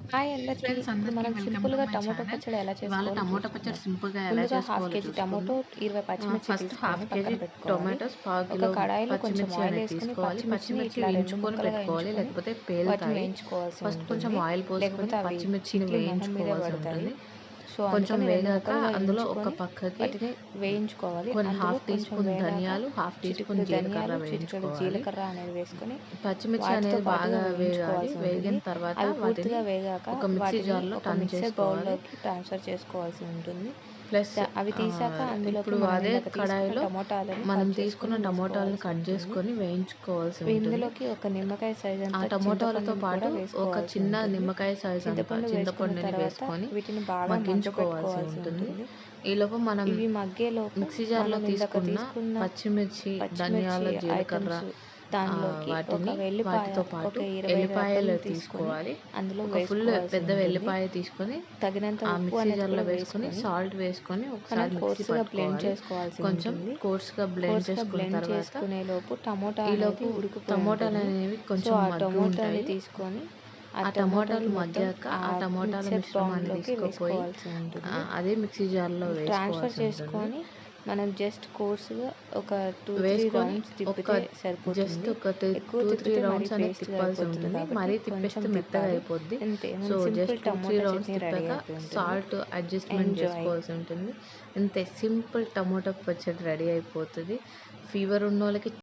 Hi అందరికీ. Friends ఇప్పుడు అందరికీ మనం వెల్కమ్ టు సింపుల్‌గా మై టమాటో ఛానల్. పచ్చడి ఎలా ఇవాళ చేసుకోవాలో టమోటా పచ్చడి చూసుకుందాం. సింపుల్‌గా ఎలా ముందుగా హాఫ్ చేసుకోవాలో కేజీ టమాటో, చూసుకుందాం. 20 పచ్చిమిర్చి ఫస్ట్ హాఫ్ తీసుకొని కేజీ పక్కన పెట్టుకోవాలి. టొమాటోస్, పావు ఒక కిలో కడాయిలో కొంచెం పచ్చిమిర్చి ఆయిల్ అనేది వేసుకొని తీసుకోవాలి. పచ్చిమిర్చిని పచ్చిమిర్చి ఇట్లా 2 వేయించుకొని ముక్కలుగా పెట్టుకోవాలి, వేయించుకొని లేకపోతే వాటిని పేలుతాయి. వేయించుకోవాల్సి ఫస్ట్ కొంచెం ఉంటుంది. ఆయిల్ పోసుకొని లేకపోతే అవి పచ్చిమిర్చిని చిట్లి మొహం మీద వేయించుకోవాల్సి పడతాయి. ఉంటుంది. సో కొంచెం అందుకని 2 వేగాక ముక్కలుగా అందులో ఒక వేయించుకొని పక్కకి వాటిని వేయించుకోవాలి. కొన్ని అందులో హాఫ్ టీ కొంచెం స్పూన్ వేగాక ధనియాలు, హాఫ్ టీ స్పూన్ చిటికెడు జీలకర్ర ధనియాలు, చిటికెడు వేయించుకోవాలి. జీలకర్ర అనేది వేసుకొని పచ్చిమిర్చి వాటితో అనేది పాటుగా బాగా వేగాలి. వేయించుకోవాల్సి ఉంటుంది. వేగిన తర్వాత అవి వాటిని పూర్తిగా వేగాక ఒక మిక్సీ వాటిని జార్లో ఒక టర్న్ మిక్సర్ చేసుకోవాలి. బౌల్‌లోకి ట్రాన్స్‌ఫర్ చేసుకోవాల్సి ఉంటుంది. ప్లస్ అవి తీసాక అందులోకి ఇప్పుడు మనం అదే ఇందాక తీసుకున్న కడాయిలో టమోటాలని మనం కట్ తీసుకున్న చేసుకొని టమోటాలను వేసుకోవాల్సి కట్ ఉంటుంది. చేసుకొని వేయించుకోవాల్సి ఉంటుంది. ఇందులోకి ఒక నిమ్మకాయ సైజ్ ఆ అంత టమోటాలతో చింతపండుని కూడా పాటు ఒక వేసుకోవాల్సి చిన్న ఉంటుంది. నిమ్మకాయ సైజ్ అంత చింతపండు వేసుకున్న చింతపండుని తర్వాత వేసుకొని వీటిని బాగా మగ్గించుకోవాల్సి మగ్గపెట్టుకోవాల్సి ఉంటుంది. ఉంటుంది. ఈలోపు మనం ఇవి మగ్గేలోపు మిక్సీ జార్లో మనం ఇందాక తీసుకున్న తీసుకున్న పచ్చిమిర్చి, పచ్చిమిర్చి ధనియాల, జీలకర్ర ఐటెమ్స్ దానిలోకి ఒక వాటిని వెల్లిపాయ, వాటితో పాటు ఒక 20 ఎల్లిపాయలు రెబ్బలు తీసుకొని తీసుకోవాలి. అందులో ఒక ఫుల్ వేసుకోవాల్సి పెద్ద ఉంటుంది. వెల్లిపాయ తీసుకొని తగినంత ఆ ఉప్పు మిక్సీ అనేది జార్లో కూడా వేసుకొని వేసుకొని సాల్ట్ వేసుకొని మనం ఒకసారి మిక్సీ కోర్స్‌గా బ్లెండ్ పట్టుకోవాలి. చేసుకోవాల్సి కొంచెం ఉంటుంది. కోర్స్‌గా బ్లెండ్ కోర్స్‌గా చేసుకున్న బ్లెండ్ తర్వాత చేసుకునేలోపు టమోటా అనేది ఈలోపు ఉడికిపోయి టమోటాలు ఉంటుంది. అనేవి సో, కొంచెం ఆ మగ్గి టమోటాని ఉంటాయి. తీసుకొని ఆ ఆ టమోటాలు టమోటాని మొత్తం మగ్గాక ఆ ఆ టమోటాల మిక్సర్ మిశ్రమాన్ని బౌల్‌లోకి తీసుకుపోయి వేసుకోవాల్సి ఉంటుంది. అదే మిక్సీ జార్లో ట్రాన్స్‌ఫర్ వేసుకోవాల్సి ఉంటుంది. చేసుకొని మనం జస్ట్ కోర్స్‌గా ఒక 2, 3 వేసుకొని రౌండ్స్ ఒక తిప్పితే జస్ట్ సరిపోతుంది. ఒక ఎక్కువ 2-3 తిప్పితే మరీ రౌండ్స్ అనేది పేస్ట్‌గా తిప్పాల్సి అయిపోతుంది ఉంటుంది. కాబట్టి మరీ కొంచెం తిప్పేస్తే మెత్తగా తిప్పాలి. అయిపోద్ది. అంతే సో మన simple just 2-3 tomato rounds chutney ready తిప్పాక అయిపోయి ఉంటుంది. Salt adjustment enjoy. చేసుకోవాల్సి ఉంటుంది. అంతే, సింపుల్ టమోటా పచ్చడి రెడీ అయిపోతుంది. ఫీవర్ ఉన్నోళ్ళకి